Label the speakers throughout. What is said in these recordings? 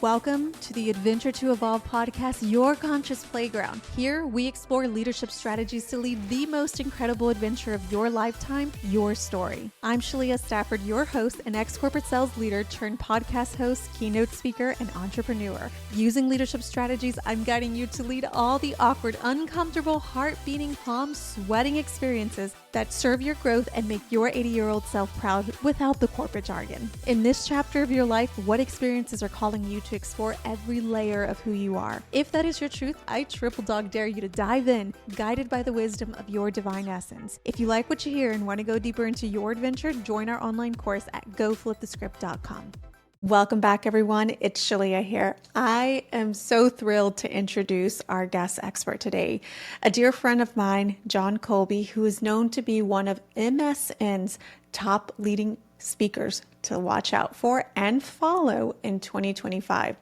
Speaker 1: Welcome to the Adventure to Evolve podcast, your conscious playground. Here, we explore leadership strategies to lead the most incredible adventure of your lifetime, your story. I'm Shalia Stafford, your host and ex-corporate sales leader turned podcast host, keynote speaker, and entrepreneur. Using leadership strategies, I'm guiding you to lead all the awkward, uncomfortable, heart-beating, palm sweating experiences that serve your growth and make your 80-year-old self proud without the corporate jargon. In this chapter of your life, what experiences are calling you to explore every layer of who you are? If that is your truth, I triple dog dare you to dive in, guided by the wisdom of your divine essence. If you like what you hear and want to go deeper into your adventure, join our online course at goflipthescript.com. Welcome back, everyone. It's Shalia here. I am so thrilled to introduce our guest expert today, a dear friend of mine, Jon Colby, who is known to be one of MSN's top leading speakers to watch out for and follow in 2025.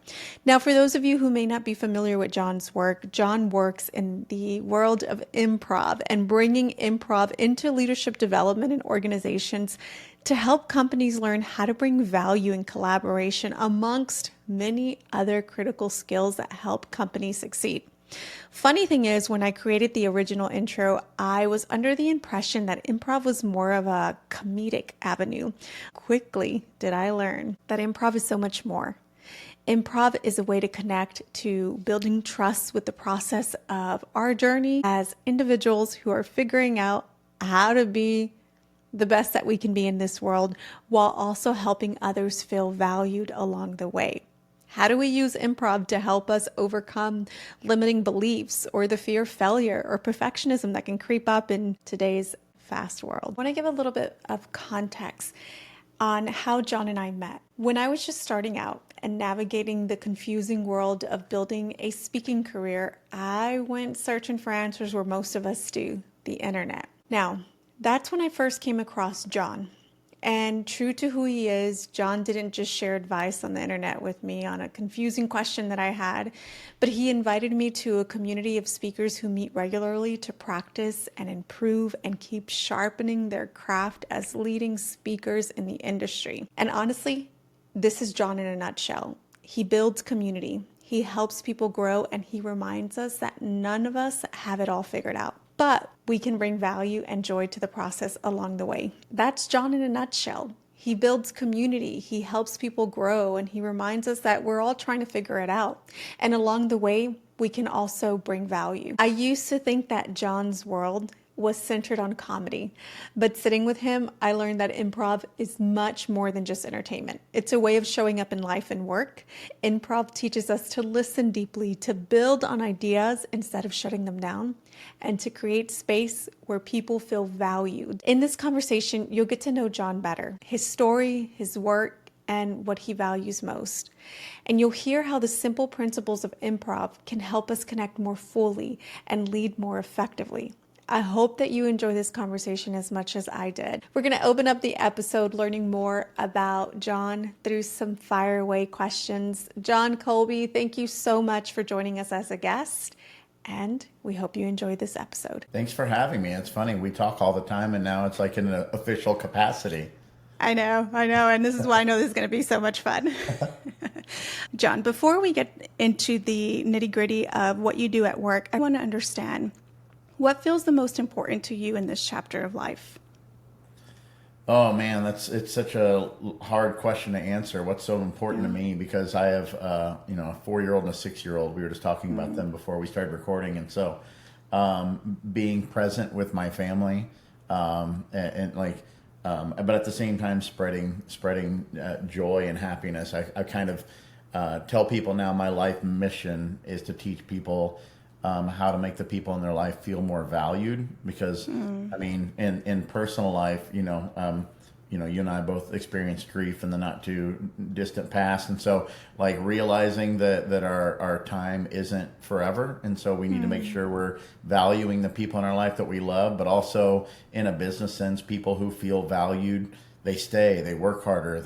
Speaker 1: Now, for those of you who may not be familiar with Jon's work, Jon works in the world of improv and bringing improv into leadership development in organizations to help companies learn how to bring value and collaboration amongst many other critical skills that help companies succeed. Funny thing is, when I created the original intro, I was under the impression that improv was more of a comedic avenue. Quickly did I learn that improv is so much more. Improv is a way to connect to building trust with the process of our journey as individuals who are figuring out how to be the best that we can be in this world, while also helping others feel valued along the way. How do we use improv to help us overcome limiting beliefs or the fear of failure or perfectionism that can creep up in today's fast world? I want to give a little bit of context on how Jon and I met. When I was just starting out and navigating the confusing world of building a speaking career, I went searching for answers where most of us do, the internet. Now, that's when I first came across Jon. And true to who he is, Jon didn't just share advice on the internet with me on a confusing question that I had, but he invited me to a community of speakers who meet regularly to practice and improve and keep sharpening their craft as leading speakers in the industry. And honestly, this is Jon in a nutshell. He builds community, he helps people grow, and he reminds us that none of us have it all figured out, but we can bring value and joy to the process along the way. That's Jon in a nutshell. He builds community, he helps people grow, and he reminds us that we're all trying to figure it out. And along the way, we can also bring value. I used to think that Jon's world was centered on comedy, but sitting with him, I learned that improv is much more than just entertainment. It's a way of showing up in life and work. Improv teaches us to listen deeply, to build on ideas instead of shutting them down, and to create space where people feel valued. In this conversation, you'll get to know Jon better, his story, his work, and what he values most. And you'll hear how the simple principles of improv can help us connect more fully and lead more effectively. I hope that you enjoy this conversation as much as I did. We're going to open up the episode learning more about Jon through some fire away questions. Jon Colby, thank you so much for joining us as a guest, and we hope you enjoy this episode.
Speaker 2: Thanks for having me. It's funny, we talk all the time, and now it's like in an official capacity.
Speaker 1: I know, and this is why I know this is going to be so much fun. Jon, before we get into the nitty-gritty of what you do at work, I want to understand, what feels the most important to you in this chapter of life?
Speaker 2: Oh man, it's such a hard question to answer. What's so important to me? Because I have a 4-year-old and a 6-year-old. We were just talking about them before we started recording, and so being present with my family, but at the same time spreading joy and happiness. I kind of tell people now my life mission is to teach people how to make the people in their life feel more valued, because I mean, in personal life, you and I both experienced grief in the not too distant past, and so like realizing that our time isn't forever, and so we need to make sure we're valuing the people in our life that we love, but also in a business sense, people who feel valued, they stay, they work harder.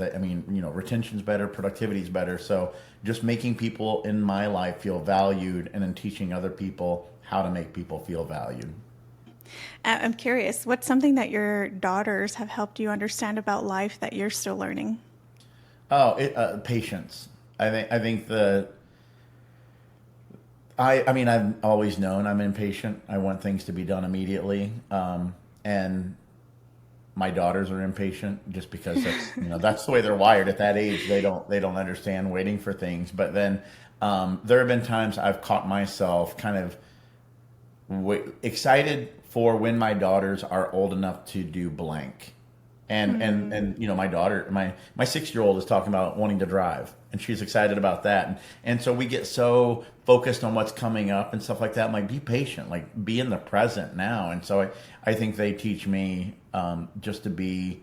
Speaker 2: Retention's better, productivity's better. So just making people in my life feel valued, and then teaching other people how to make people feel valued.
Speaker 1: I'm curious, what's something that your daughters have helped you understand about life that you're still learning?
Speaker 2: Patience. I think I mean, I've always known I'm impatient. I want things to be done immediately. And my daughters are impatient just because that's the way they're wired at that age. They don't understand waiting for things. But then there have been times I've caught myself kind of excited for when my daughters are old enough to do blank. And my daughter, my 6-year-old is talking about wanting to drive, and she's excited about that. And so we get so focused on what's coming up and stuff like that. I'm like, be patient, like be in the present now. And so I think they teach me just to be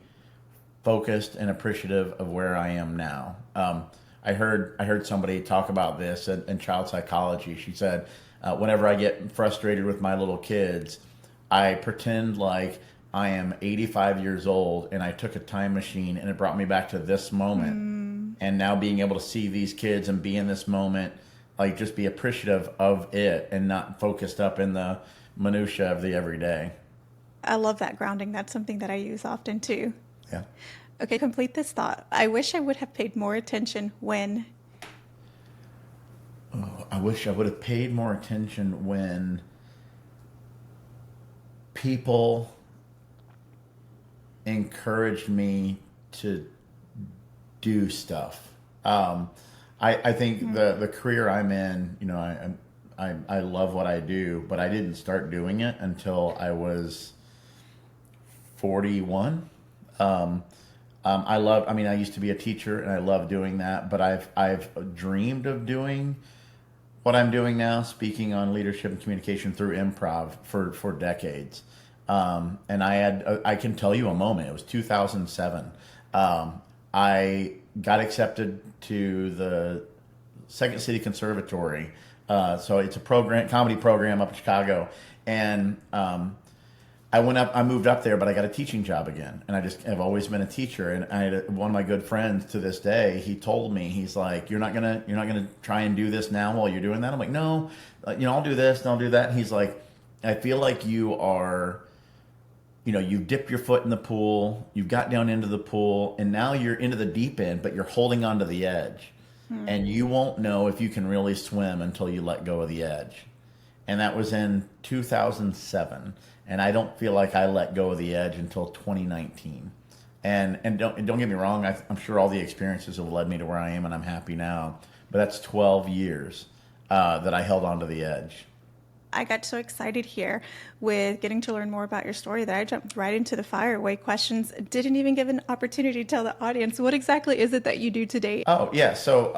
Speaker 2: focused and appreciative of where I am now. I heard somebody talk about this in child psychology. She said, whenever I get frustrated with my little kids, I pretend like I am 85 years old and I took a time machine and it brought me back to this moment. And now being able to see these kids and be in this moment, like just be appreciative of it and not focused up in the minutia of the everyday.
Speaker 1: I love that grounding. That's something that I use often too.
Speaker 2: Yeah.
Speaker 1: Okay, complete this thought. I wish I would have paid more attention when...
Speaker 2: Oh, I wish I would have paid more attention when people encouraged me to do stuff. I think the career I'm in, I love what I do, but I didn't start doing it until I was 41. I used to be a teacher and I love doing that, but I've dreamed of doing what I'm doing now, speaking on leadership and communication through improv for decades. And I can tell you a moment. It was 2007. I got accepted to the Second City Conservatory. So it's a comedy program up in Chicago. And I moved up there, but I got a teaching job again. And I just have always been a teacher. And I had one of my good friends to this day, he told me, he's like, you're not gonna try and do this now while you're doing that? I'm like, no, I'll do this and I'll do that. And he's like, I feel like you are... you dip your foot in the pool, you've got down into the pool, and now you're into the deep end, but you're holding onto the edge. And you won't know if you can really swim until you let go of the edge. And that was in 2007. And I don't feel like I let go of the edge until 2019. And don't get me wrong, I'm sure all the experiences have led me to where I am, and I'm happy now. But that's 12 years that I held onto the edge.
Speaker 1: I got so excited here with getting to learn more about your story that I jumped right into the fire away questions. Didn't even give an opportunity to tell the audience, what exactly is it that you do today?
Speaker 2: Oh, yeah. So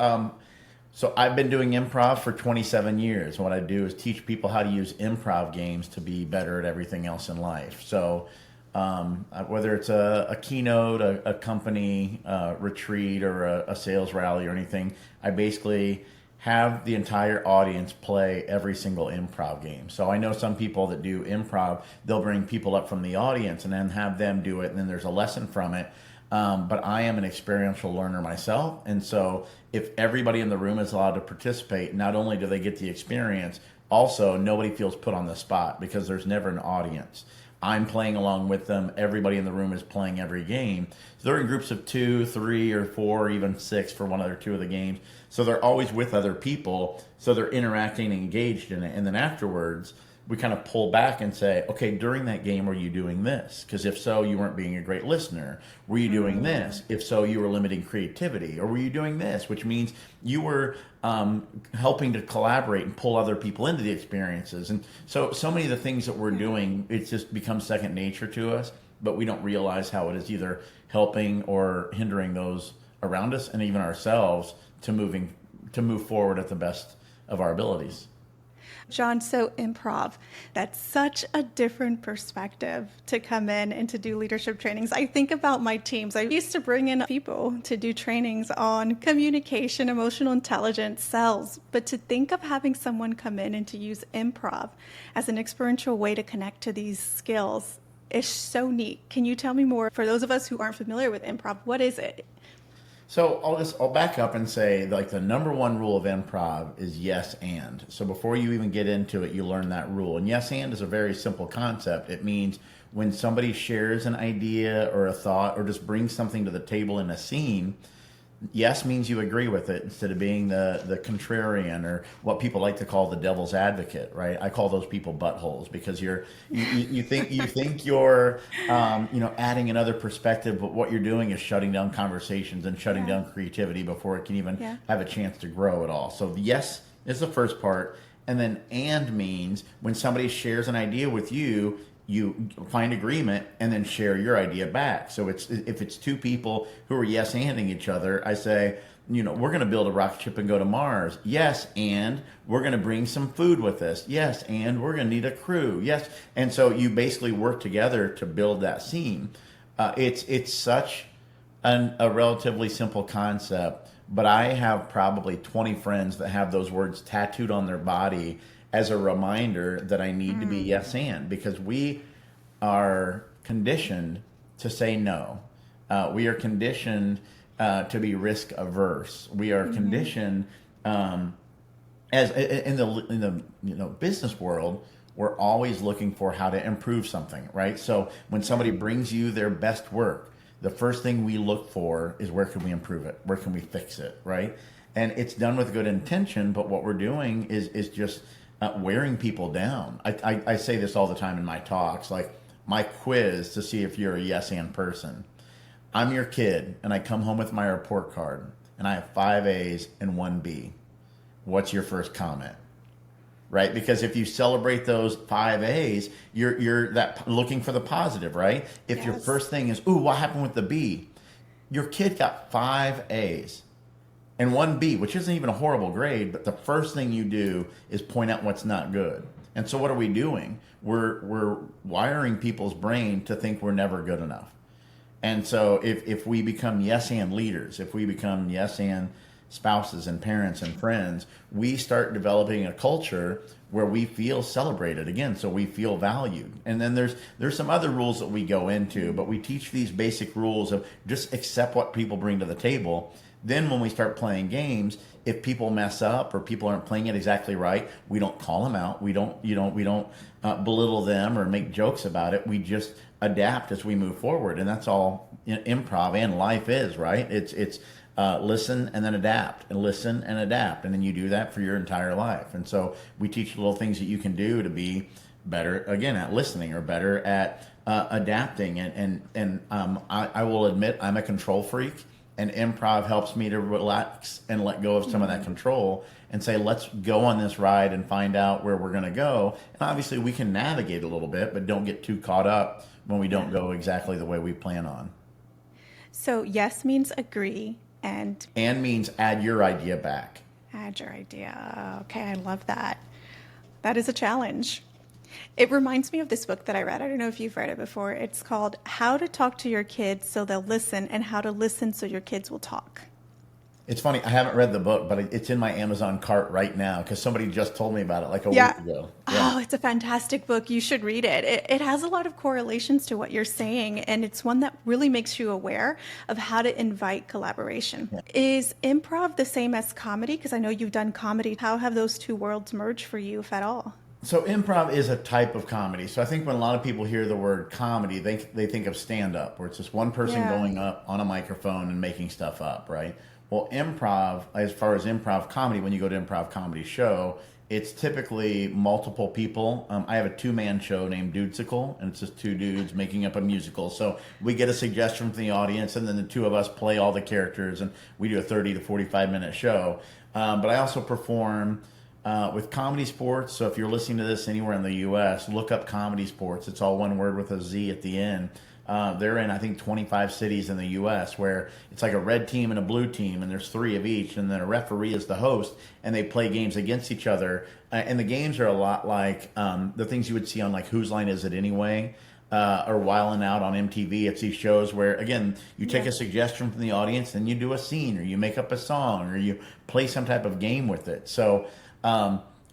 Speaker 2: I've been doing improv for 27 years. What I do is teach people how to use improv games to be better at everything else in life. So whether it's a keynote, a company retreat, or a sales rally or anything, I basically have the entire audience play every single improv game. So I know some people that do improv, they'll bring people up from the audience and then have them do it, and then there's a lesson from it. But I am an experiential learner myself, and so if everybody in the room is allowed to participate, not only do they get the experience, also nobody feels put on the spot because there's never an audience. I'm playing along with them. Everybody in the room is playing every game. So they're in groups of 2, 3, or 4, or even 6 for one or two of the games. So they're always with other people. So they're interacting and engaged in it. And then afterwards, we kind of pull back and say, okay, during that game, were you doing this? Because if so, you weren't being a great listener. Were you doing this? If so, you were limiting creativity. Or were you doing this? Which means you were helping to collaborate and pull other people into the experiences. And so many of the things that we're doing, it just becomes second nature to us, but we don't realize how it is either helping or hindering those around us and even ourselves to move forward at the best of our abilities.
Speaker 1: Jon, so improv, that's such a different perspective to come in and to do leadership trainings. I think about my teams. I used to bring in people to do trainings on communication, emotional intelligence, sales, but to think of having someone come in and to use improv as an experiential way to connect to these skills is so neat. Can you tell me more? For those of us who aren't familiar with improv, what is it?
Speaker 2: So I'll back up and say, like, the number one rule of improv is yes and. So before you even get into it, you learn that rule. And yes and is a very simple concept. It means when somebody shares an idea or a thought or just brings something to the table in a scene, yes means you agree with it instead of being the contrarian, or what people like to call the devil's advocate, right? I call those people buttholes, because you think you're adding another perspective, but what you're doing is shutting down conversations and shutting down creativity before it can even have a chance to grow at all. So yes is the first part, and then and means when somebody shares an idea with you, you find agreement and then share your idea back. So if it's two people who are yes-anding each other, I say, we're going to build a rocket ship and go to Mars. Yes, and we're going to bring some food with us. Yes, and we're going to need a crew. Yes, and so you basically work together to build that scene. It's such a relatively simple concept, but I have probably 20 friends that have those words tattooed on their body as a reminder that I need to be yes and, because we are conditioned to say no. We are conditioned to be risk averse. We are conditioned as in the business world. We're always looking for how to improve something, right? So when somebody brings you their best work, the first thing we look for is, where can we improve it? Where can we fix it, right? And it's done with good intention, but what we're doing is just wearing people down. I say this all the time in my talks, like my quiz to see if you're a yes and person. I'm your kid, and I come home with my report card, and I have 5 A's and 1 B. What's your first comment? Right? Because if you celebrate those 5 A's, you're that looking for the positive, right? If your first thing is, ooh, what happened with the B? Your kid got 5 A's and 1 B, which isn't even a horrible grade, but the first thing you do is point out what's not good. And so what are we doing? We're wiring people's brain to think we're never good enough. And so if we become yes and leaders, if we become yes and spouses and parents and friends, we start developing a culture where we feel celebrated again, so we feel valued. And then there's some other rules that we go into, but we teach these basic rules of just accept what people bring to the table. Then when we start playing games, if people mess up or people aren't playing it exactly right, we don't call them out. We don't belittle them or make jokes about it. We just adapt as we move forward, and that's all improv and life is, right? It's listen and then adapt, and listen and adapt, and then you do that for your entire life. And so we teach little things that you can do to be better, again, at listening, or better at adapting. And I will admit I'm a control freak. And improv helps me to relax and let go of some of that control and say, let's go on this ride and find out where we're going to go. And obviously we can navigate a little bit, but don't get too caught up when we don't go exactly the way we plan on.
Speaker 1: So yes means agree, and
Speaker 2: means add your idea back.
Speaker 1: Add your idea. Okay, I love that. That is a challenge. It reminds me of this book that I read. I don't know if you've read it before. It's called How to Talk to Your Kids So They'll Listen, and How to Listen So Your Kids Will Talk.
Speaker 2: It's funny. I haven't read the book, but it's in my Amazon cart right now because somebody just told me about it like a week ago.
Speaker 1: Yeah. Oh, it's a fantastic book. You should read it. It has a lot of correlations to what you're saying, and it's one that really makes you aware of how to invite collaboration. Yeah. Is improv the same as comedy? Because I know you've done comedy. How have those two worlds merged for you, if at all?
Speaker 2: So improv is a type of comedy. So I think when a lot of people hear the word comedy, they think of stand-up, where it's just one person going up on a microphone and making stuff up, right? Well, improv, as far as improv comedy, when you go to improv comedy show, it's typically multiple people. I have a 2-man show named Dudesicle, and it's just 2 dudes making up a musical. So we get a suggestion from the audience, and then the 2 of us play all the characters, and we do a 30 to 45-minute show. But I also perform with Comedy Sports. So if you're listening to this anywhere in the U.S., look up Comedy Sports. It's all one word with a Z at the end. They're in, I think, 25 cities in the U.S. where it's like a red team and a blue team, and there's 3 of each, and then a referee is the host, and they play games against each other. And the games are a lot like the things you would see on like Whose Line Is It Anyway? Or Wildin' Out on MTV. It's these shows where, again, you take a suggestion from the audience, and you do a scene, or you make up a song, or you play some type of game with it. So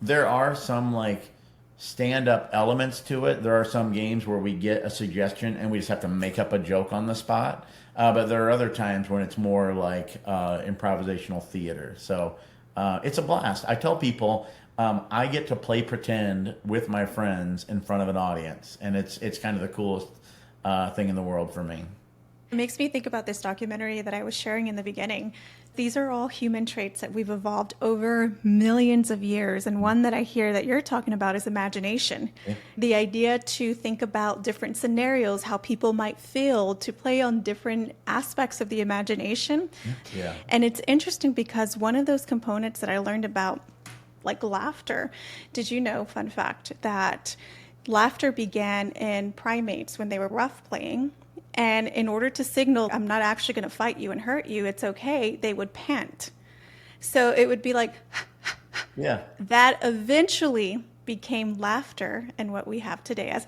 Speaker 2: there are some like stand-up elements to it. There are some games where we get a suggestion and we just have to make up a joke on the spot. But there are other times when it's more like improvisational theater. So it's a blast. I tell people I get to play pretend with my friends in front of an audience, and it's kind of the coolest thing in the world for me.
Speaker 1: It makes me think about this documentary that I was sharing in the beginning. These are all human traits that we've evolved over millions of years. And one that I hear that you're talking about is imagination.
Speaker 2: Yeah.
Speaker 1: The idea to think about different scenarios, how people might feel, to play on different aspects of the imagination.
Speaker 2: Yeah.
Speaker 1: And it's interesting because one of those components that I learned about, like laughter, did you know, fun fact, that laughter began in primates when they were rough playing? And in order to signal, I'm not actually going to fight you and hurt you, it's okay, they would pant. So it would be like,
Speaker 2: Yeah.
Speaker 1: that eventually became laughter and what we have today as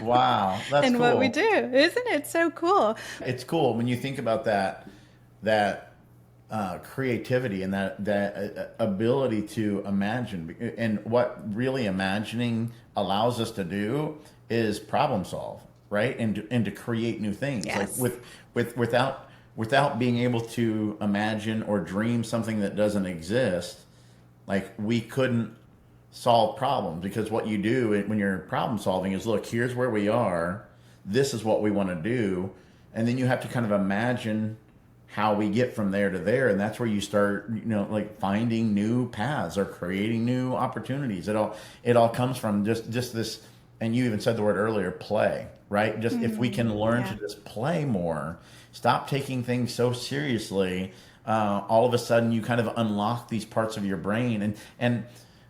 Speaker 2: Wow. That's
Speaker 1: and
Speaker 2: cool.
Speaker 1: what we do. Isn't it so cool?
Speaker 2: It's cool when you think about that creativity and that ability to imagine. And what really imagining allows us to do is problem solve, right? And to create new things.
Speaker 1: Yes.
Speaker 2: Like without being able to imagine or dream something that doesn't exist, like we couldn't solve problems, because what you do when you're problem solving is, look, here's where we are, this is what we want to do, and then you have to kind of imagine how we get from there to there, and that's where you start, like finding new paths or creating new opportunities. It all comes from just this, and you even said the word earlier, play, right? Just if we can learn to just play more, stop taking things so seriously, all of a sudden you kind of unlock these parts of your brain. And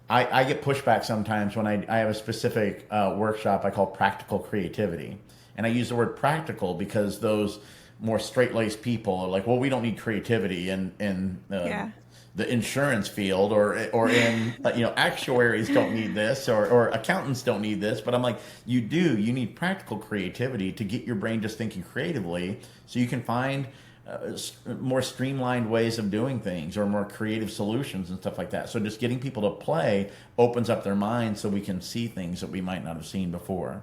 Speaker 2: I get pushback sometimes when I have a specific workshop I call practical creativity. And I use the word practical because those more straight-laced people are like, well, we don't need creativity in the insurance field or in actuaries don't need this or accountants don't need this. But I'm like, you need practical creativity to get your brain just thinking creatively, so you can find more streamlined ways of doing things or more creative solutions and stuff like that. So just getting people to play opens up their minds so we can see things that we might not have seen before.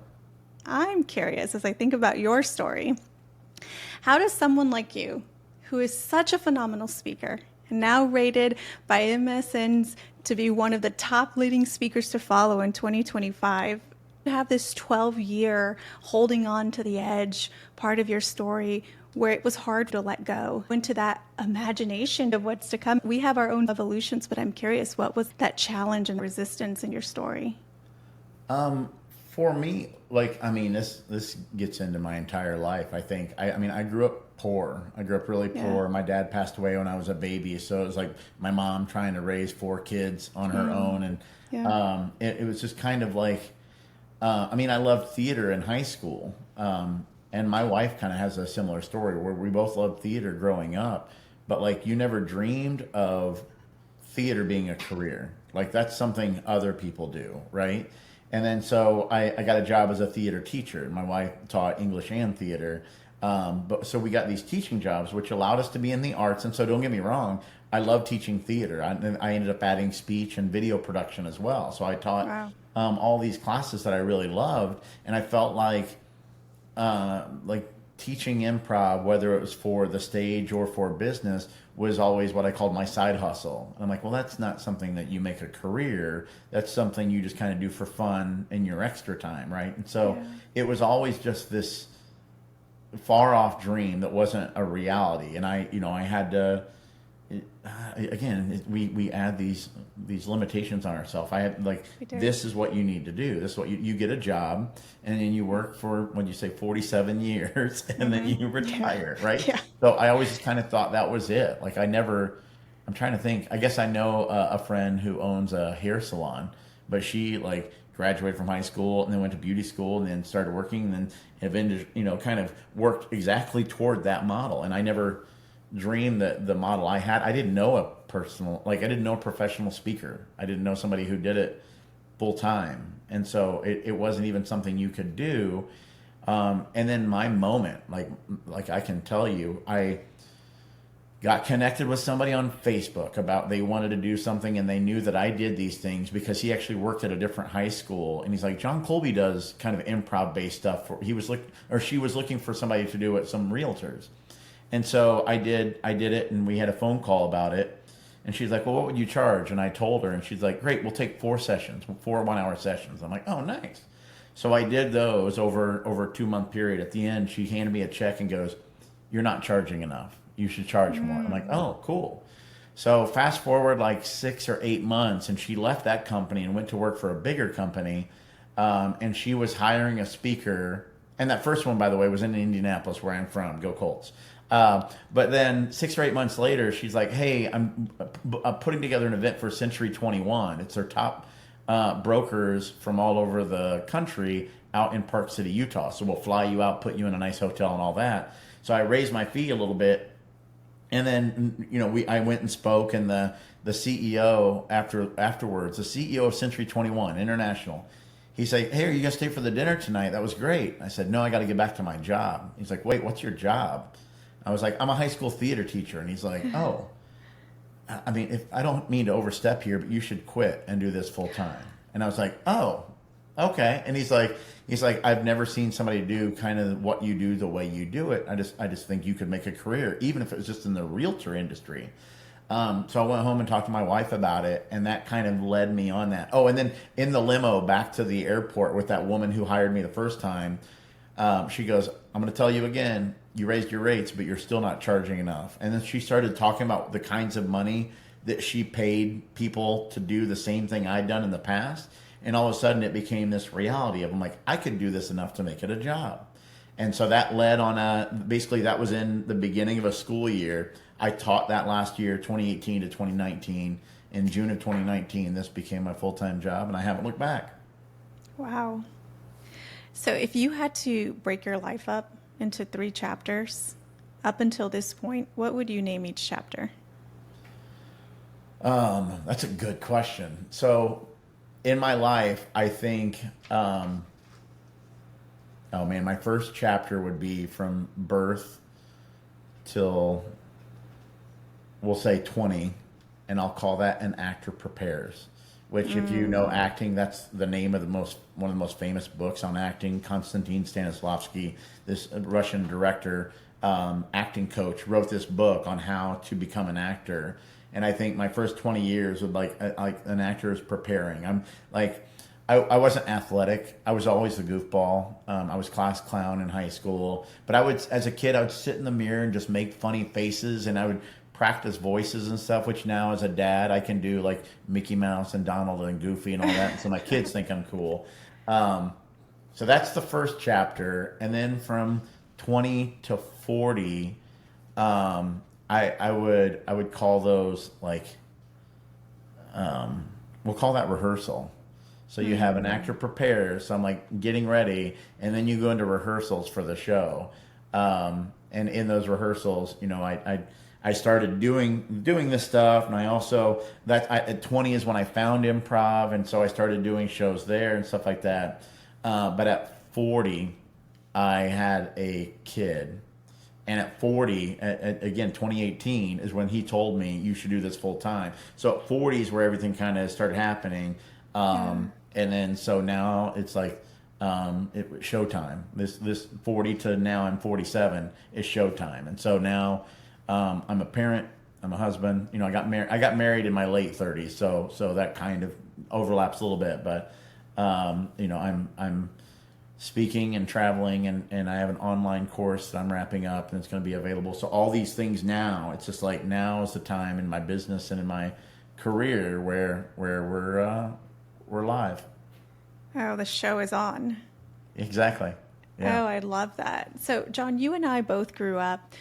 Speaker 1: I'm curious, as I think about your story, how does someone like you, who is such a phenomenal speaker, and now rated by MSN's to be one of the top leading speakers to follow in 2025, have this 12-year holding on to the edge part of your story where it was hard to let go into that imagination of what's to come? We have our own evolutions, but I'm curious, what was that challenge and resistance in your story?
Speaker 2: For me, this gets into my entire life. I think. I grew up poor. I grew up really poor. My dad passed away when I was a baby, so it was like my mom trying to raise 4 kids on her own, and it was just kind of like. I loved theater in high school, and my wife kind of has a similar story where we both loved theater growing up, but like you never dreamed of theater being a career. Like that's something other people do, right? And then so I got a job as a theater teacher. My wife taught English and theater. So we got these teaching jobs, which allowed us to be in the arts. And so don't get me wrong, I love teaching theater. I ended up adding speech and video production as well. So I taught all these classes that I really loved. And I felt like teaching improv, whether it was for the stage or for business, was always what I called my side hustle. And I'm like, well, that's not something that you make a career. That's something you just kind of do for fun in your extra time, right? And so it was always just this far off dream that wasn't a reality. And I had to, we add these limitations on ourselves. I had this is what you need to do. This is what you get a job, and then you work for 47 years, and then you retire, right? Yeah. So I always just kind of thought that was it. Like I'm trying to think. I guess I know a friend who owns a hair salon, but she graduated from high school and then went to beauty school and then started working and then eventually, kind of worked exactly toward that model. And I never dream that the model I had, I didn't know I didn't know a professional speaker. I didn't know somebody who did it full time. And so it wasn't even something you could do. And then my moment, like I can tell you, I got connected with somebody on Facebook about they wanted to do something and they knew that I did these things because he actually worked at a different high school. And he's like, Jon Colby does kind of improv based stuff. She was looking for somebody to do it, some realtors. And so I did it, and we had a phone call about it. And she's like, well, what would you charge? And I told her, and she's like, great, we'll take 4 sessions, 4 1-hour sessions. I'm like, oh, nice. So I did those over a 2 month period. At the end, she handed me a check and goes, "You're not charging enough. You should charge more." I'm like, "Oh, cool." So fast forward like 6 or 8 months, and she left that company and went to work for a bigger company. And she was hiring a speaker. And that first one, by the way, was in Indianapolis, where I'm from. Go Colts. But then 6 or 8 months later, she's like, "Hey, I'm putting together an event for Century 21. It's their top brokers from all over the country out in Park City, Utah. So we'll fly you out, put you in a nice hotel and all that." So I raised my fee a little bit. And then, I went and spoke, and the CEO afterwards, the CEO of Century 21 International, he's like, "Hey, are you going to stay for the dinner tonight? That was great." I said, "No, I got to get back to my job." He's like, "Wait, what's your job?" I was like, "I'm a high school theater teacher." And he's like, "Oh, I mean, if I don't mean to overstep here, but you should quit and do this full time." And I was like, "Oh, okay." And he's like, "I've never seen somebody do kind of what you do the way you do it. I just think you could make a career, even if it was just in the realtor industry." So I went home and talked to my wife about it, and that kind of led me on that. Oh, and then in the limo back to the airport with that woman who hired me the first time, she goes, "I'm going to tell you again, you raised your rates, but you're still not charging enough." And then she started talking about the kinds of money that she paid people to do the same thing I'd done in the past. And all of a sudden it became this reality of, I'm like, I could do this enough to make it a job. And so that led on basically that was in the beginning of a school year. I taught that last year, 2018 to 2019. In June of 2019, this became my full-time job, and I haven't looked back.
Speaker 1: Wow. So if you had to break your life up into 3 chapters up until this point, what would you name each chapter?
Speaker 2: That's a good question. So in my life, I think, my first chapter would be from birth till, we'll say 20, and I'll call that An Actor Prepares, which if you know acting, that's the name of one of the most famous books on acting. Konstantin Stanislavski, this Russian director, acting coach, wrote this book on how to become an actor. And I think my first 20 years would like an actor is preparing. I wasn't athletic. I was always the goofball. I was class clown in high school. But as a kid, I would sit in the mirror and just make funny faces, and I would practice voices and stuff, which now as a dad, I can do like Mickey Mouse and Donald and Goofy and all that. And so my kids think I'm cool. So that's the first chapter. And then from 20 to 40, I would call those like, we'll call that rehearsal. So you have an actor prepares, so I'm like getting ready, and then you go into rehearsals for the show. And in those rehearsals, I started doing this stuff, and I also at 20 is when I found improv, and so I started doing shows there and stuff like that. But at 40, I had a kid. And at 40, again, 2018 is when he told me you should do this full time. So at 40 is where everything kind of started happening. And then so now it's like showtime. This 40 to now I'm 47 is showtime. And so now I'm a parent. I'm a husband. I got married in my late 30s. So that kind of overlaps a little bit. But I'm speaking and traveling, and I have an online course that I'm wrapping up, and it's going to be available. So all these things now, it's just like now is the time in my business and in my career where we're live.
Speaker 1: Oh, the show is on.
Speaker 2: Exactly. Yeah.
Speaker 1: Oh, I love that. So, Jon, you and I both grew up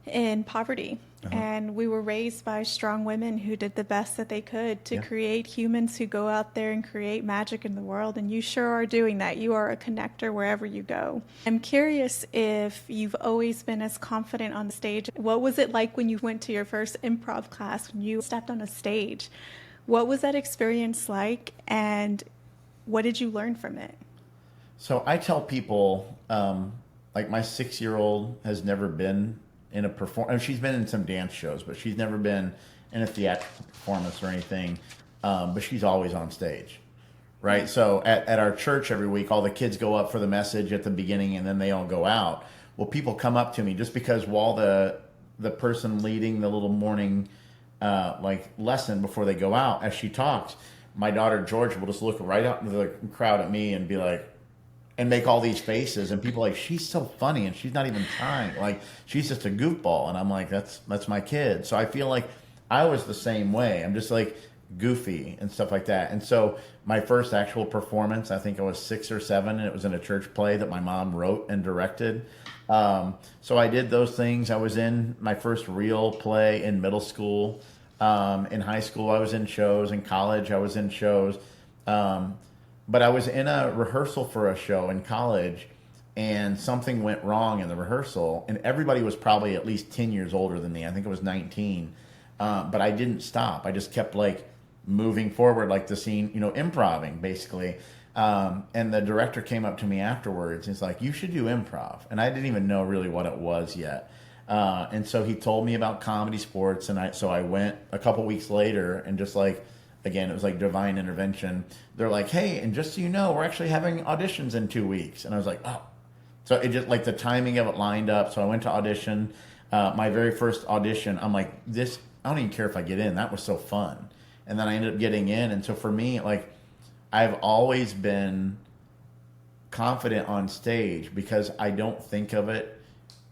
Speaker 1: in poverty, and we were raised by strong women who did the best that they could to create humans who go out there and create magic in the world. And you sure are doing that. You are a connector wherever you go. I'm curious if you've always been as confident on the stage. What was it like when you went to your first improv class, when you stepped on a stage? What was that experience like, and what did you learn from it?
Speaker 2: So I tell people, like my 6-year-old has never been in a performance. She's been in some dance shows, but she's never been in a theatrical performance or anything. But she's always on stage, right? So at our church every week, all the kids go up for the message at the beginning, and then they all go out. Well, people come up to me just because while the person leading the little morning lesson before they go out, as she talks, my daughter Georgia will just look right out into the crowd at me and be like, and make all these faces, and people are like, she's so funny and she's not even trying, like she's just a goofball. And I'm like, that's my kid. So I feel like I was the same way. I'm just like goofy and stuff like that. And so my first actual performance, I think I was 6 or 7, and it was in a church play that my mom wrote and directed. So I did those things. I was in my first real play in middle school. In high school, I was in shows. In college, I was in shows. But I was in a rehearsal for a show in college, and something went wrong in the rehearsal, and everybody was probably at least 10 years older than me. I think it was 19. But I didn't stop. I just kept like moving forward, like the scene, improving basically. And the director came up to me afterwards. He's like, you should do improv. And I didn't even know really what it was yet. And so he told me about comedy sports. And so I went a couple weeks later, and just like, again, it was like divine intervention. They're like, hey, and just so you know, we're actually having auditions in 2 weeks. And I was like, oh. So it just like the timing of it lined up. So I went to audition. My very first audition, I'm like, I don't even care if I get in. That was so fun. And then I ended up getting in. And so for me, like, I've always been confident on stage, because I don't think of it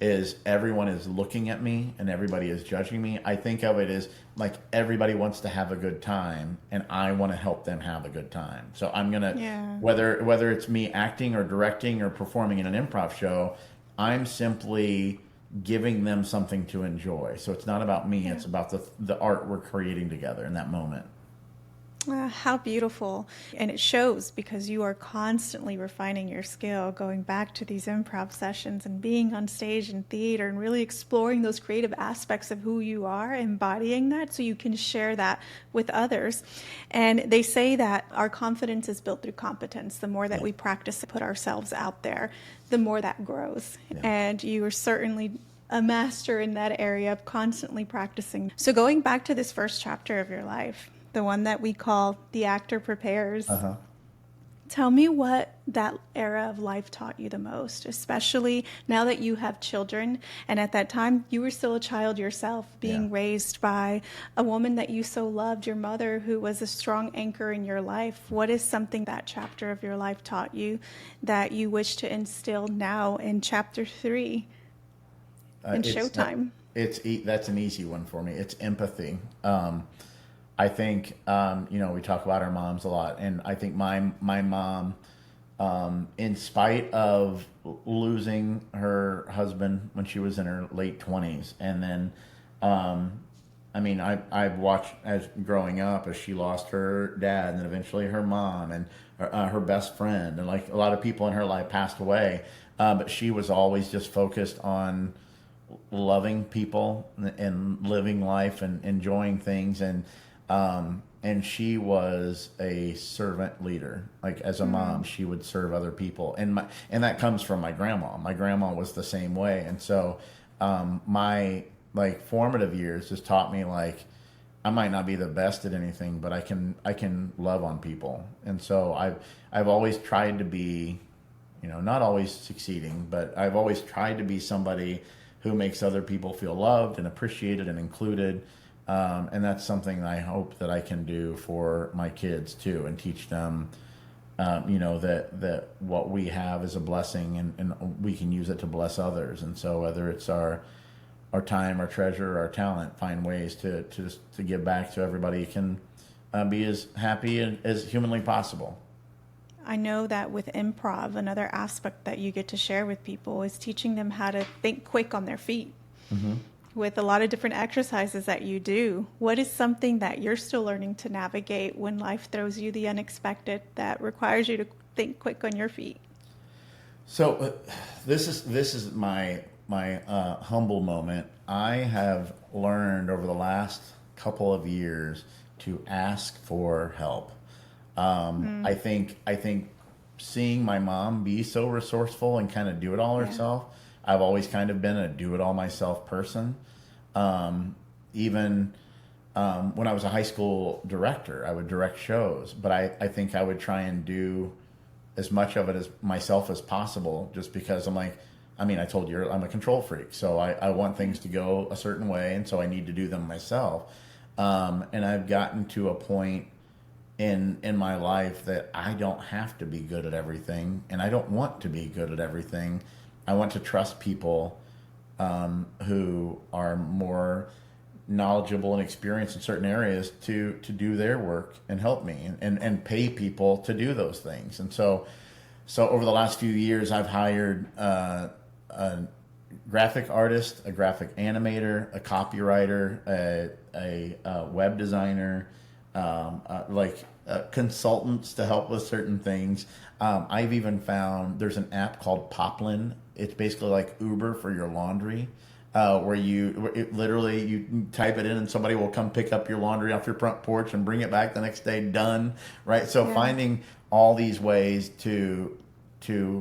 Speaker 2: as everyone is looking at me and everybody is judging me. I think of it as like everybody wants to have a good time, and I want to help them have a good time. So I'm going to, whether it's me acting or directing or performing in an improv show, I'm simply giving them something to enjoy. So it's not about me. It's about the art we're creating together in that moment.
Speaker 1: How beautiful. And it shows, because you are constantly refining your skill, going back to these improv sessions and being on stage in theater and really exploring those creative aspects of who you are, embodying that so you can share that with others. And they say that our confidence is built through competence. The more that we practice to put ourselves out there, the more that grows. Yeah. And you are certainly a master in that area of constantly practicing. So going back to this first chapter of your life, the one that we call The Actor Prepares. Tell me what that era of life taught you the most, especially now that you have children. And at that time, you were still a child yourself, being raised by a woman that you so loved, your mother, who was a strong anchor in your life. What is something that chapter of your life taught you that you wish to instill now in chapter 3 in Showtime?
Speaker 2: That's an easy one for me. It's empathy. I think, we talk about our moms a lot, and I think my mom, in spite of losing her husband when she was in her late 20s, and then, I've watched as growing up as she lost her dad, and then eventually her mom, and her best friend, and like a lot of people in her life passed away, but she was always just focused on loving people and living life and enjoying things, and she was a servant leader. Like as a mom, she would serve other people, and that comes from my grandma. My grandma was the same way, and so my formative years just taught me like I might not be the best at anything, but I can love on people, and so I've always tried to be, not always succeeding, but I've always tried to be somebody who makes other people feel loved and appreciated and included. And that's something I hope that I can do for my kids too, and teach them, that what we have is a blessing, and we can use it to bless others. And so whether it's our time, our treasure, our talent, find ways to give back so everybody can be as happy as humanly possible.
Speaker 1: I know that with improv, another aspect that you get to share with people is teaching them how to think quick on their feet. Mm-hmm. With a lot of different exercises that you do. What is something that you're still learning to navigate when life throws you the unexpected that requires you to think quick on your feet?
Speaker 2: So this is my humble moment. I have learned over the last couple of years to ask for help. I think seeing my mom be so resourceful and kind of do it all herself, I've always kind of been a do-it-all-myself person. Even when I was a high school director, I would direct shows, but I think I would try and do as much of it as myself as possible, just because I'm like, I told you I'm a control freak, so I want things to go a certain way, and so I need to do them myself. And I've gotten to a point in my life that I don't have to be good at everything, and I don't want to be good at everything. I want to trust people who are more knowledgeable and experienced in certain areas to do their work and help me, and pay people to do those things. And so over the last few years, I've hired a graphic artist, a graphic animator, a copywriter, a web designer, consultants to help with certain things. I've even found there's an app called Poplin. It's basically like Uber for your laundry, where you type it in and somebody will come pick up your laundry off your front porch and bring it back the next day done, right? So finding all these ways to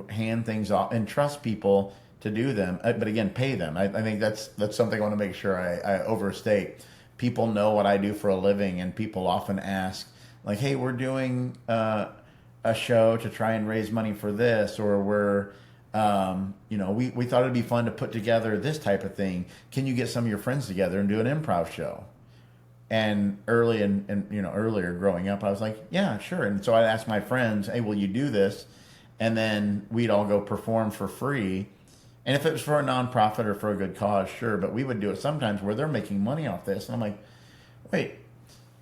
Speaker 2: hand things off and trust people to do them, but again, pay them. I think that's something I want to make sure I overstate. People know what I do for a living, and people often ask, like, hey, we're doing a show to try and raise money for this, or we're we thought it'd be fun to put together this type of thing. Can you get some of your friends together and do an improv show? And earlier growing up, I was like, yeah, sure. And so I'd ask my friends, hey, will you do this? And then we'd all go perform for free. And if it was for a nonprofit or for a good cause, sure. But we would do it sometimes where they're making money off this. And I'm like, wait,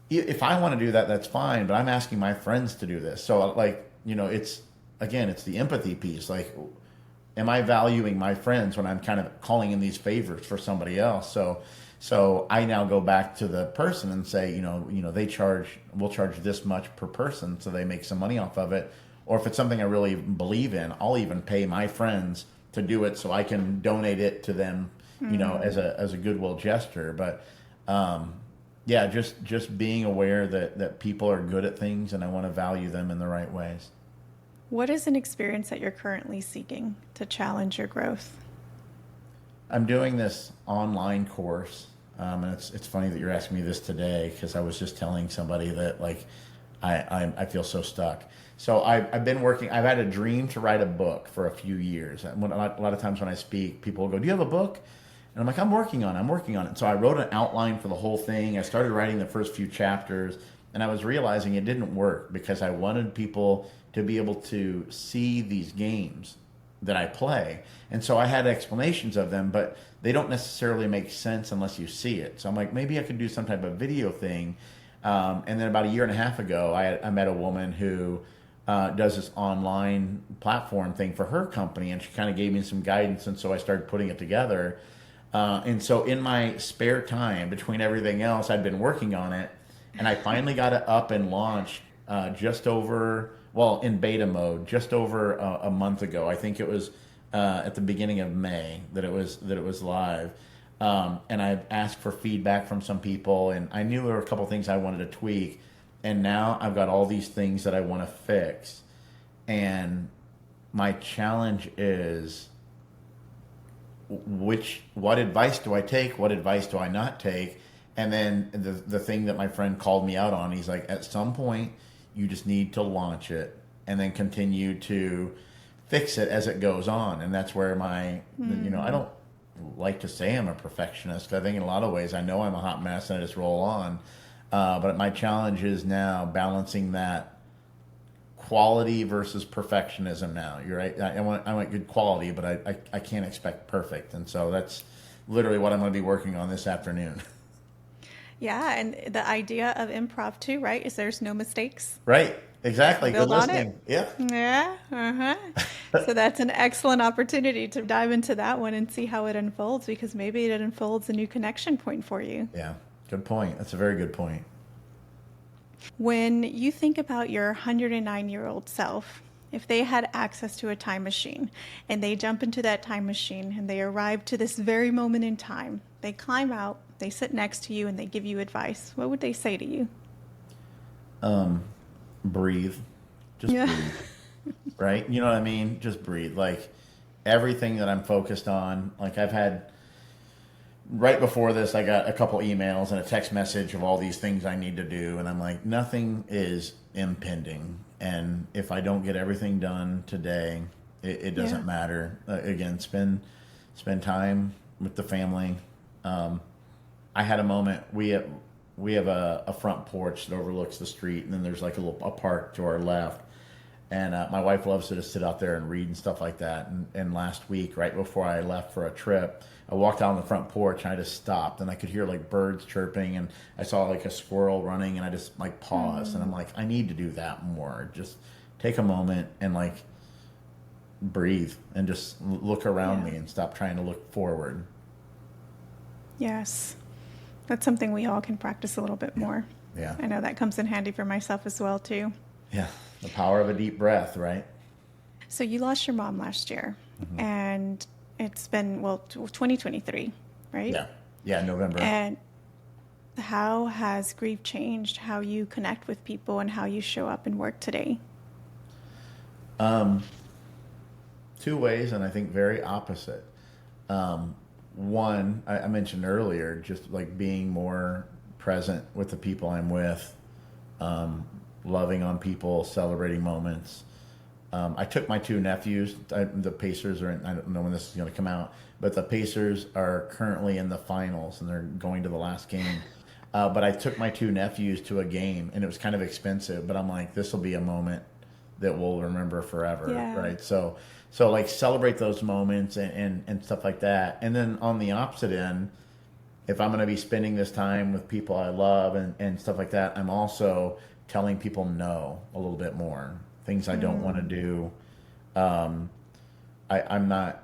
Speaker 2: if I want to do that, that's fine. But I'm asking my friends to do this. So it's the empathy piece. Like, am I valuing my friends when I'm kind of calling in these favors for somebody else? So I now go back to the person and say, we'll charge this much per person, so they make some money off of it. Or if it's something I really believe in, I'll even pay my friends to do it so I can donate it to them, as a goodwill gesture. But just being aware that people are good at things, and I want to value them in the right ways.
Speaker 3: What is an experience that you're currently seeking to challenge your growth?
Speaker 2: I'm doing this online course, and it's funny that you're asking me this today, because I was just telling somebody that I feel so stuck. So I've been working. I've had a dream to write a book for a few years. A lot of times when I speak, people will go, "Do you have a book?" And I'm like, "I'm working on it." So I wrote an outline for the whole thing. I started writing the first few chapters, and I was realizing it didn't work, because I wanted people to be able to see these games that I play. And so I had explanations of them, but they don't necessarily make sense unless you see it. So I'm like, maybe I could do some type of video thing. And then about a year and a half ago, I met a woman who does this online platform thing for her company, and she kind of gave me some guidance, and so I started putting it together. And so in my spare time, between everything else, I'd been working on it, and I finally got it up and launched in beta mode, just over a month ago. I think it was at the beginning of May that it was live. And I asked for feedback from some people, and I knew there were a couple things I wanted to tweak. And now I've got all these things that I want to fix. And my challenge is, what advice do I take? What advice do I not take? And then the thing that my friend called me out on, he's like, at some point, you just need to launch it and then continue to fix it as it goes on. And that's where I don't like to say I'm a perfectionist. I think in a lot of ways I know I'm a hot mess and I just roll on. But my challenge is now balancing that quality versus perfectionism now. You're right. I want good quality, but I can't expect perfect. And so that's literally what I'm going to be working on this afternoon.
Speaker 3: Yeah, and the idea of improv too, right, is there's no mistakes.
Speaker 2: Right. Exactly.
Speaker 3: Build
Speaker 2: Good listening.
Speaker 3: On it.
Speaker 2: Yeah.
Speaker 3: Yeah. Uh-huh. So that's an excellent opportunity to dive into that one and see how it unfolds, because maybe it unfolds a new connection point for you.
Speaker 2: Yeah. Good point. That's a very good point.
Speaker 3: When you think about your 109-year-old self, if they had access to a time machine and they jump into that time machine and they arrive to this very moment in time, they climb out, they sit next to you, and they give you advice, what would they say to you?
Speaker 2: Breathe. Just breathe. Right? You know what I mean? Just breathe. Like, everything that I'm focused on, like I've had, right before this, I got a couple emails and a text message of all these things I need to do. And I'm like, nothing is impending. And if I don't get everything done today, it doesn't matter. Again, spend time with the family. I had a moment. we have a front porch that overlooks the street, and then there's like a park to our left. And my wife loves to just sit out there and read and stuff like that. And last week, right before I left for a trip, I walked out on the front porch and I just stopped, and I could hear like birds chirping, and I saw like a squirrel running, and I just like paused, and I'm like, I need to do that more. Just take a moment and like breathe and just look around me and stop trying to look forward.
Speaker 3: Yes. That's something we all can practice a little bit more.
Speaker 2: Yeah.
Speaker 3: I know that comes in handy for myself as well, too.
Speaker 2: Yeah. The power of a deep breath, right?
Speaker 3: So you lost your mom last year, and it's been, 2023, right?
Speaker 2: Yeah. Yeah, November.
Speaker 3: And how has grief changed how you connect with people and how you show up and work today?
Speaker 2: Two ways, and I think very opposite. One, I mentioned earlier, just like being more present with the people I'm with, loving on people, celebrating moments. I took my two nephews. The Pacers are in, I don't know when this is going to come out, but the Pacers are currently in the finals, and they're going to the last game. But I took my two nephews to a game, and it was kind of expensive, but I'm like, this will be a moment that we'll remember forever, right? So like celebrate those moments and stuff like that. And then on the opposite end, if I'm going to be spending this time with people I love and stuff like that, I'm also telling people no a little bit more. Things I don't want to do. I'm not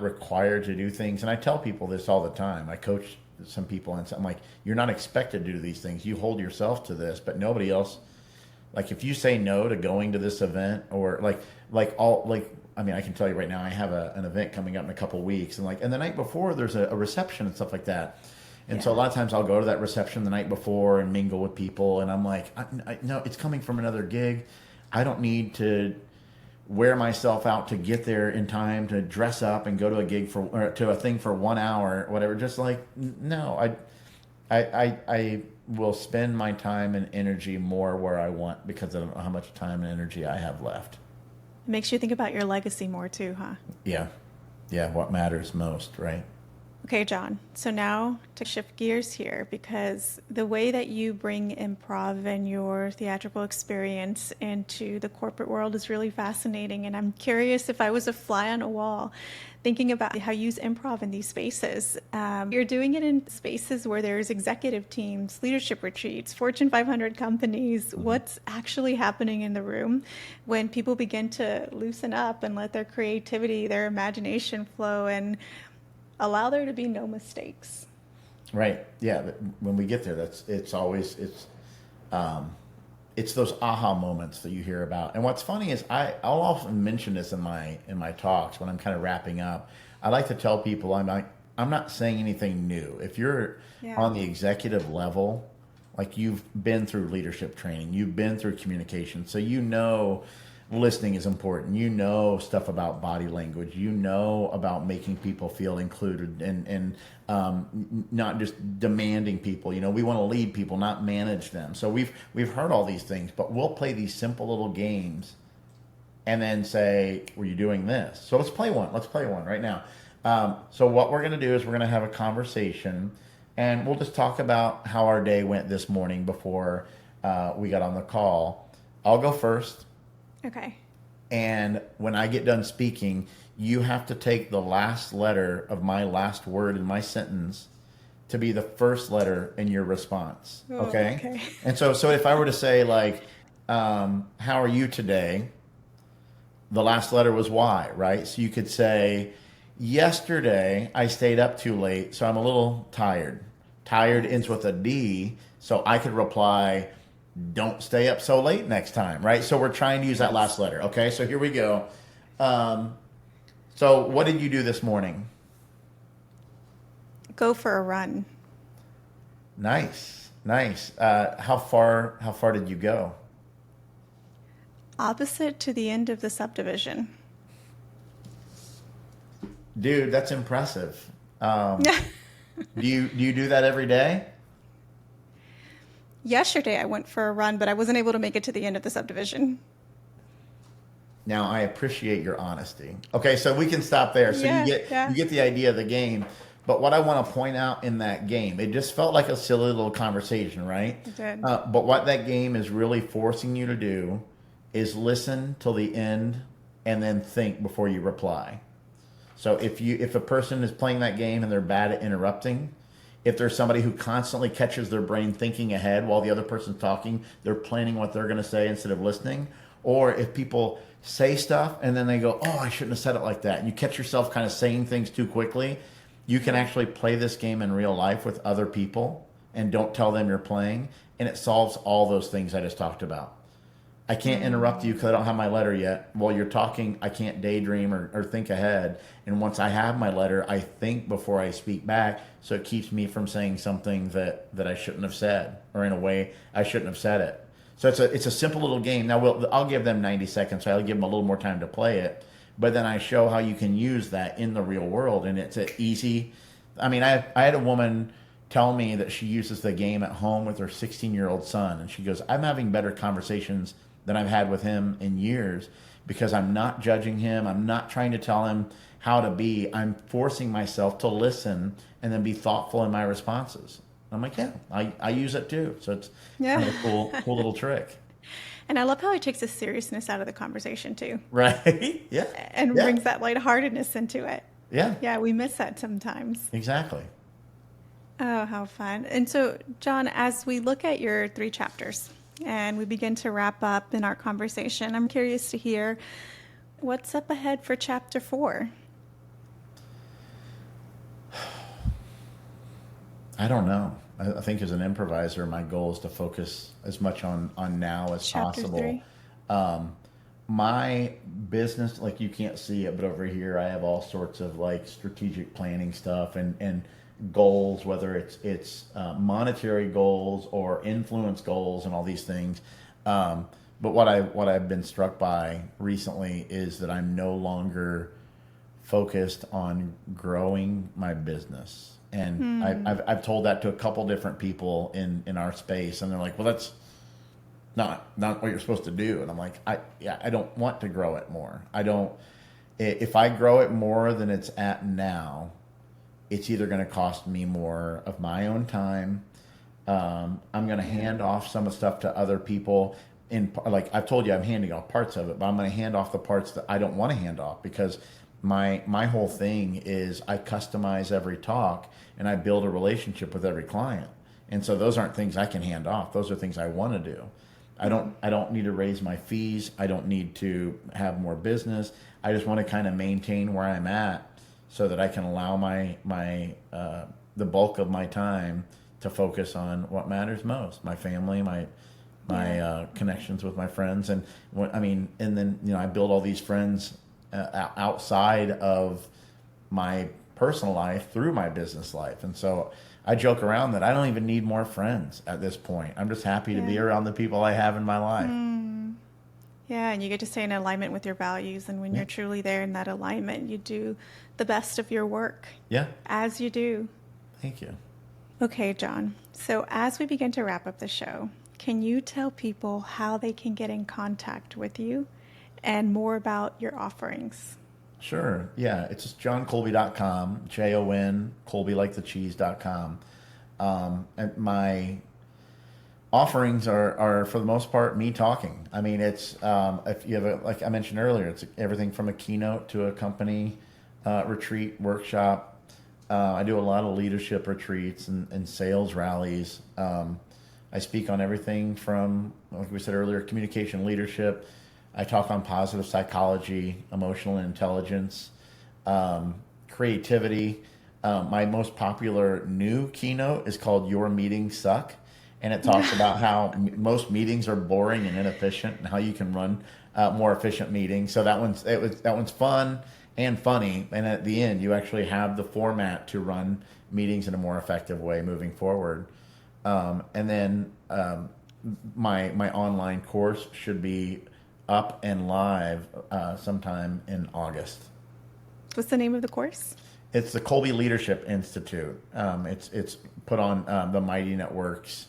Speaker 2: required to do things. And I tell people this all the time. I coach some people, and I'm like, you're not expected to do these things. You hold yourself to this, but nobody else. Like if you say no to going to this event, or I mean, I can tell you right now, I have an event coming up in a couple weeks, and the night before there's a reception and stuff like that. And so a lot of times I'll go to that reception the night before and mingle with people, and I'm like, no, it's coming from another gig. I don't need to wear myself out to get there in time to dress up and go to a gig to a thing for 1 hour, whatever. Just like, no, I will spend my time and energy more where I want, because I don't know how much time and energy I have left.
Speaker 3: It makes you think about your legacy more too, huh?
Speaker 2: Yeah. Yeah, what matters most, right?
Speaker 3: Okay, Jon. So now to shift gears here, because the way that you bring improv and your theatrical experience into the corporate world is really fascinating. And I'm curious, if I was a fly on a wall, thinking about how you use improv in these spaces. You're doing it in spaces where there's executive teams, leadership retreats, Fortune 500 companies. What's actually happening in the room when people begin to loosen up and let their creativity, their imagination flow, and allow there to be no mistakes?
Speaker 2: Right. Yeah. When we get there, it's those aha moments that you hear about. And what's funny is I'll often mention this in my talks when I'm kind of wrapping up. I like to tell people, I'm not saying anything new. If you're on the executive level, like you've been through leadership training, you've been through communication, so you know listening is important. You know stuff about body language. You know about making people feel included and not just demanding people. You know, we want to lead people, not manage them. So we've heard all these things, but we'll play these simple little games and then say, were you doing this? So let's play one. Let's play one right now. So what we're going to do is we're going to have a conversation, and we'll just talk about how our day went this morning before we got on the call. I'll go first.
Speaker 3: Okay.
Speaker 2: And when I get done speaking, you have to take the last letter of my last word in my sentence to be the first letter in your response. Okay?
Speaker 3: Okay.
Speaker 2: And so if I were to say, like, how are you today? The last letter was Y, right? So you could say, yesterday I stayed up too late, so I'm a little tired. Tired ends with a D, so I could reply, don't stay up so late next time, right? So we're trying to use that last letter. Okay, so here we go. So what did you do this morning?
Speaker 3: Go for a run.
Speaker 2: Nice. How far did you go?
Speaker 3: Opposite to the end of the subdivision.
Speaker 2: Dude, that's impressive. Do you do that every day?
Speaker 3: Yesterday I went for a run, but I wasn't able to make it to the end of the subdivision.
Speaker 2: Now, I appreciate your honesty. Okay, so we can stop there. So you get the idea of the game. But what I want to point out in that game, it just felt like a silly little conversation, right?
Speaker 3: It did.
Speaker 2: But what that game is really forcing you to do is listen till the end and then think before you reply. So if a person is playing that game and they're bad at interrupting, if there's somebody who constantly catches their brain thinking ahead while the other person's talking, they're planning what they're going to say instead of listening. Or if people say stuff and then they go, oh, I shouldn't have said it like that, and you catch yourself kind of saying things too quickly, you can actually play this game in real life with other people and don't tell them you're playing, and it solves all those things I just talked about. I can't interrupt you because I don't have my letter yet. While you're talking, I can't daydream or think ahead. And once I have my letter, I think before I speak back, so it keeps me from saying something that I shouldn't have said, or in a way I shouldn't have said it. So it's a simple little game. Now I'll give them 90 seconds, so I'll give them a little more time to play it. But then I show how you can use that in the real world, and it's easy. I mean, I had a woman tell me that she uses the game at home with her 16-year-old son, and she goes, I'm having better conversations than I've had with him in years because I'm not judging him. I'm not trying to tell him how to be. I'm forcing myself to listen and then be thoughtful in my responses. I'm like, yeah, I use it too. So it's kind of a cool little trick.
Speaker 3: And I love how it takes the seriousness out of the conversation too.
Speaker 2: Right. Yeah.
Speaker 3: And brings that lightheartedness into it.
Speaker 2: Yeah.
Speaker 3: Yeah, we miss that sometimes.
Speaker 2: Exactly.
Speaker 3: Oh, how fun. And so, Jon, as we look at your 3 chapters and we begin to wrap up in our conversation, I'm curious to hear what's up ahead for chapter 4.
Speaker 2: I don't know. I think as an improviser, my goal is to focus as much on now as
Speaker 3: Chapter
Speaker 2: possible.
Speaker 3: 3.
Speaker 2: My business, like you can't see it, but over here I have all sorts of like strategic planning stuff and goals, whether it's monetary goals or influence goals and all these things. But what I've been struck by recently is that I'm no longer focused on growing my business. And I've told that to a couple different people in our space, and they're like, well, that's not what you're supposed to do. And I'm like, I don't want to grow it more. If I grow it more than it's at now, it's either going to cost me more of my own time. I'm going to hand off some of the stuff to other people. Like I've told you, I'm handing off parts of it, but I'm going to hand off the parts that I don't want to hand off, because my whole thing is I customize every talk and I build a relationship with every client. And so those aren't things I can hand off. Those are things I want to do. I don't need to raise my fees. I don't need to have more business. I just want to kind of maintain where I'm at so that I can allow the bulk of my time to focus on what matters most: my family, my connections with my friends, and then I build all these friends outside of my personal life through my business life. And so I joke around that I don't even need more friends at this point. I'm just happy to be around the people I have in my life.
Speaker 3: Yeah, and you get to stay in alignment with your values. And when you're truly there in that alignment, you do the best of your work.
Speaker 2: Yeah.
Speaker 3: As you do.
Speaker 2: Thank you.
Speaker 3: Okay, Jon. So as we begin to wrap up the show, can you tell people how they can get in contact with you and more about your offerings?
Speaker 2: Sure. Yeah. It's just joncolby.com, Jon, Colby like the cheese.com. And my offerings are for the most part me talking. I mean, it's if you have like I mentioned earlier, it's everything from a keynote to a company retreat workshop. I do a lot of leadership retreats and sales rallies. I speak on everything from, like we said earlier, communication leadership. I talk on positive psychology, emotional intelligence, creativity. My most popular new keynote is called Your Meetings Suck. And it talks about how most meetings are boring and inefficient and how you can run more efficient meetings. So that one's fun and funny. And at the end, you actually have the format to run meetings in a more effective way moving forward. And then my online course should be up and live sometime in August.
Speaker 3: What's the name of the course?
Speaker 2: It's the Colby Leadership Institute. It's put on the Mighty Networks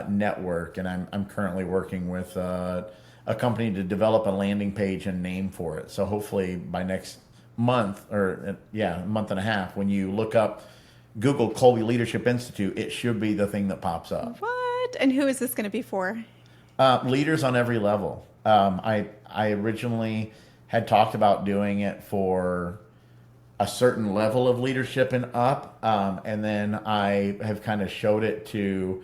Speaker 2: network, and I'm currently working with a company to develop a landing page and name for it. So hopefully by next month, or a month and a half, when you look up Google Colby Leadership Institute, it should be the thing that pops up.
Speaker 3: What? And who is this going to be for?
Speaker 2: Leaders on every level. I originally had talked about doing it for a certain level of leadership and up, and then I have kind of showed it to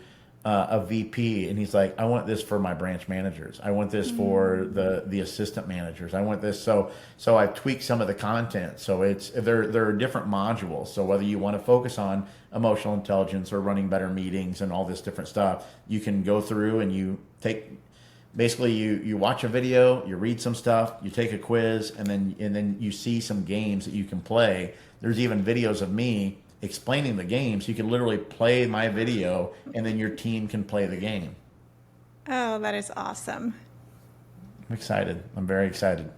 Speaker 2: a VP, and he's like, I want this for my branch managers. I want this for the assistant managers. I want this. So I've tweaked some of the content. So there are different modules. So whether you want to focus on emotional intelligence or running better meetings and all this different stuff, you can go through and you watch a video, you read some stuff, you take a quiz, and then you see some games that you can play. There's even videos of me explaining the games. You can literally play my video, and then your team can play the game.
Speaker 3: Oh, that is awesome.
Speaker 2: I'm excited. I'm very excited.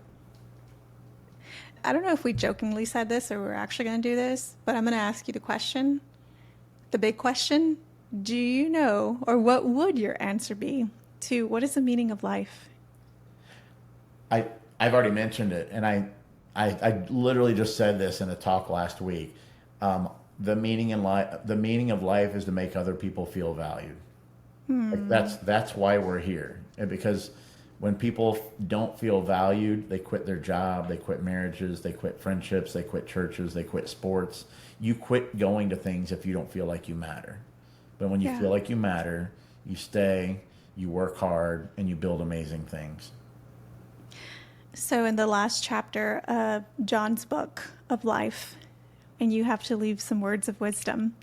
Speaker 3: I don't know if we jokingly said this or we're actually going to do this, but I'm going to ask you the question. The big question. Do you know, or what would your answer be to what is the meaning of life?
Speaker 2: I've already mentioned it, and I literally just said this in a talk last week. The meaning of life is to make other people feel valued. Like that's why we're here. And because when people don't feel valued, they quit their job, they quit marriages, they quit friendships, they quit churches, they quit sports. You quit going to things if you don't feel like you matter. But when you feel like you matter, you stay, you work hard, and you build amazing things.
Speaker 3: So in the last chapter of Jon's book of life, and you have to leave some words of wisdom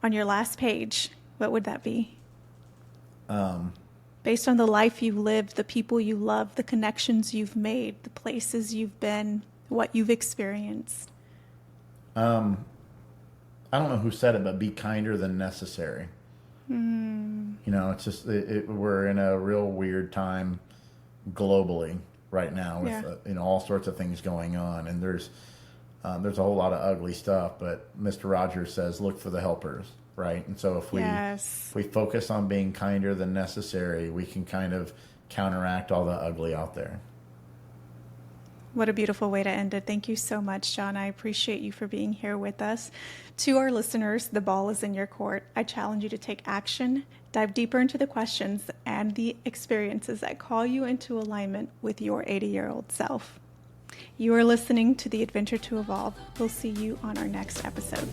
Speaker 3: on your last page, what would that be? Based on the life you've lived, the people you love, the connections you've made, the places you've been, what you've experienced.
Speaker 2: I don't know who said it, but be kinder than necessary. You know, it's just we're in a real weird time globally right now with all sorts of things going on, and there's a whole lot of ugly stuff. But Mr. Rogers says, look for the helpers, right? And so if we focus on being kinder than necessary, we can kind of counteract all the ugly out there.
Speaker 3: What a beautiful way to end it. Thank you so much, Jon. I appreciate you for being here with us. To our listeners, the ball is in your court. I challenge you to take action, dive deeper into the questions and the experiences that call you into alignment with your 80-year-old self. You are listening to The Adventure to Evolve. We'll see you on our next episode.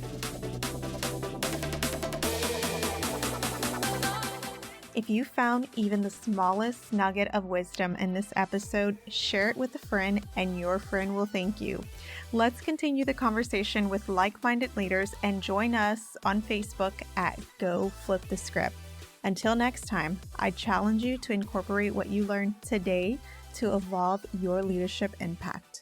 Speaker 3: If you found even the smallest nugget of wisdom in this episode, share it with a friend and your friend will thank you. Let's continue the conversation with like-minded leaders and join us on Facebook at Go Flip the Script. Until next time, I challenge you to incorporate what you learned today to evolve your leadership impact.